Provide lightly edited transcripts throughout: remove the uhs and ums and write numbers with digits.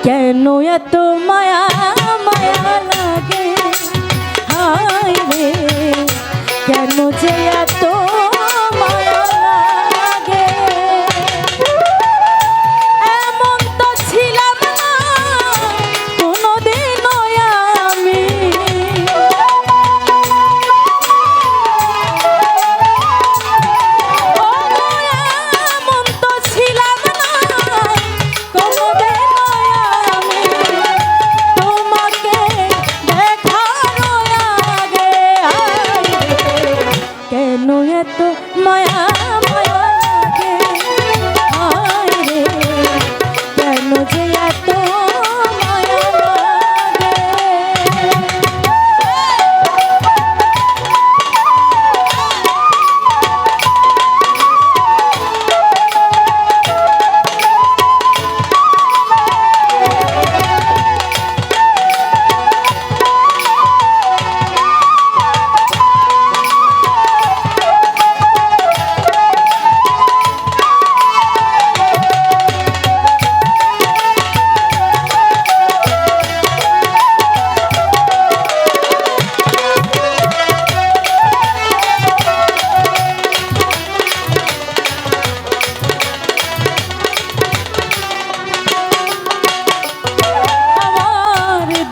কেন এত মায়া মায়া লাগে, হায় রে কেন যে এত মায়া লাগে। এমন তো ছিলাম না কোনোদিনও আমি, এমন তো ছিলাম না কোনোদিনও আমি, তোমাকে দেখার আগে কেন এত মায়া মায়া লাগে, হায় রে কেন যে এত মায়া লাগে।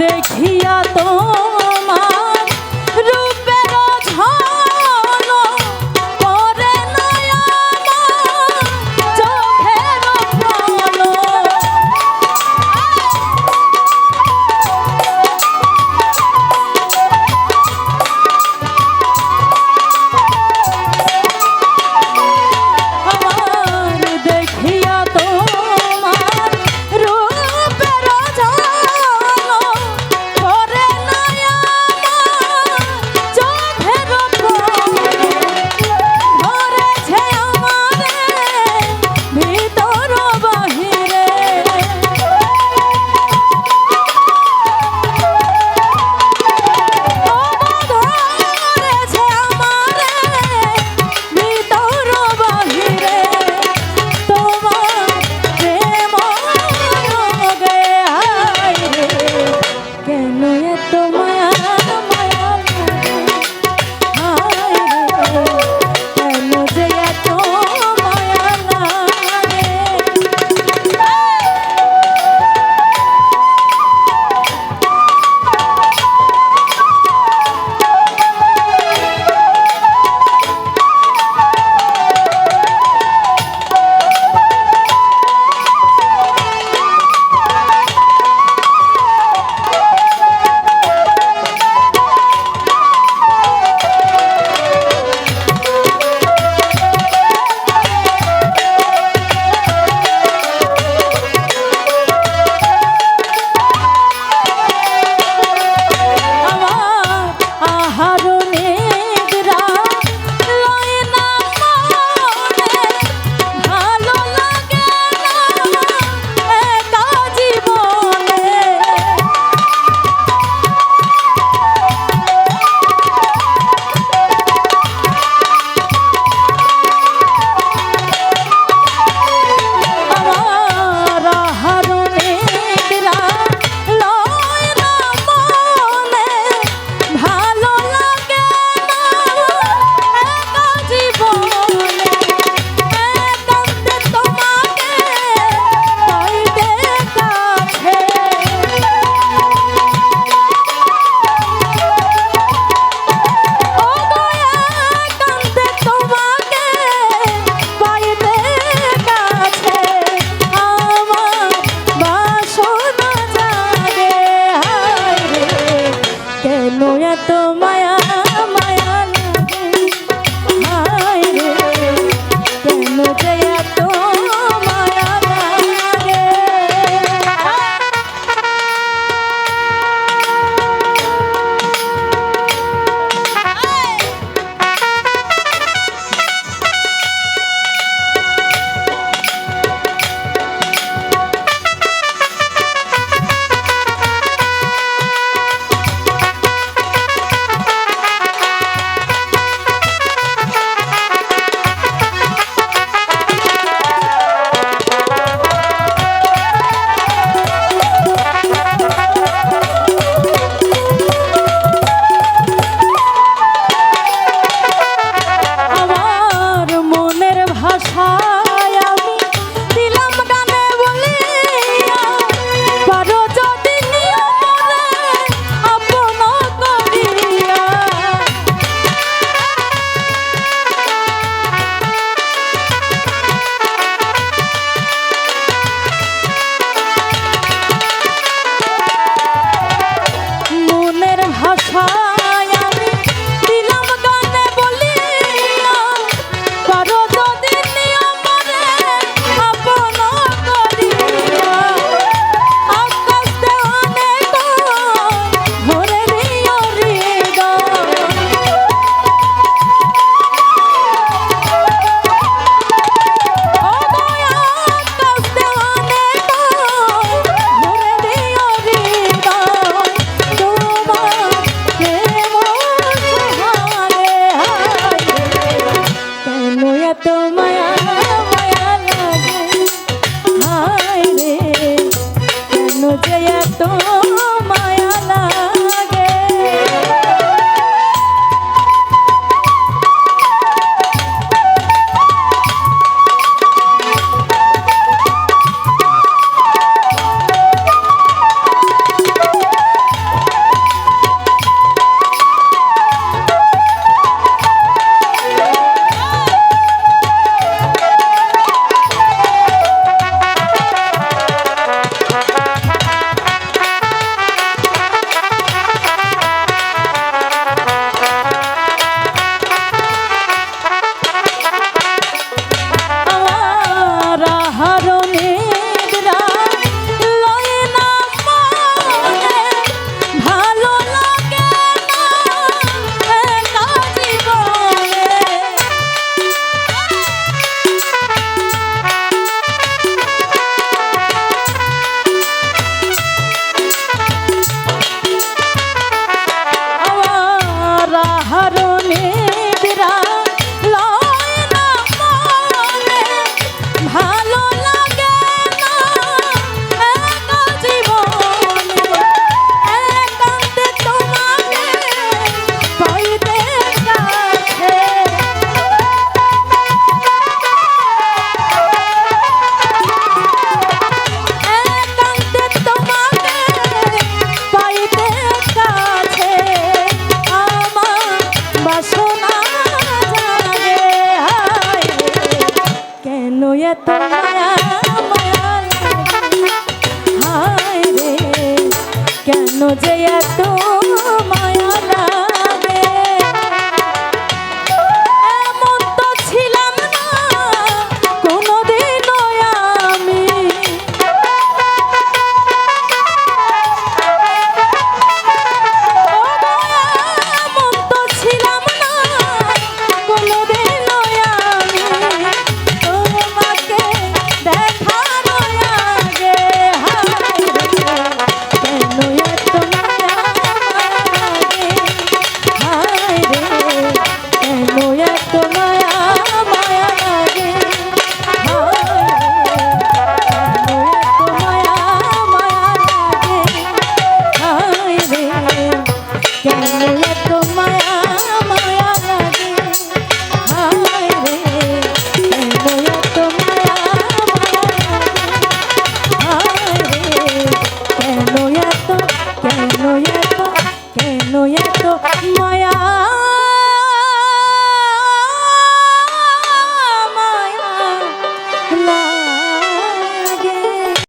দেখিয়া তোমার রূপের ঝলক পড়ে না আমার চোখের পলক। আমার দেখিয়া তোমার রূপের ঝলক পড়ে না আমার চোখের পলক। ধরেছে আমারে ভিতর বাহিরে, ধরেছে আমারে ভিতর বাহিরে, তোমার প্রেম রোগে হায় রে কেন এত মায়া মায়া লাগে, হায় রে কেন যে এত মায়া লাগে। এত মায়া লাগে এত মায়া মায়া লাগে হায় রে কেন যে এত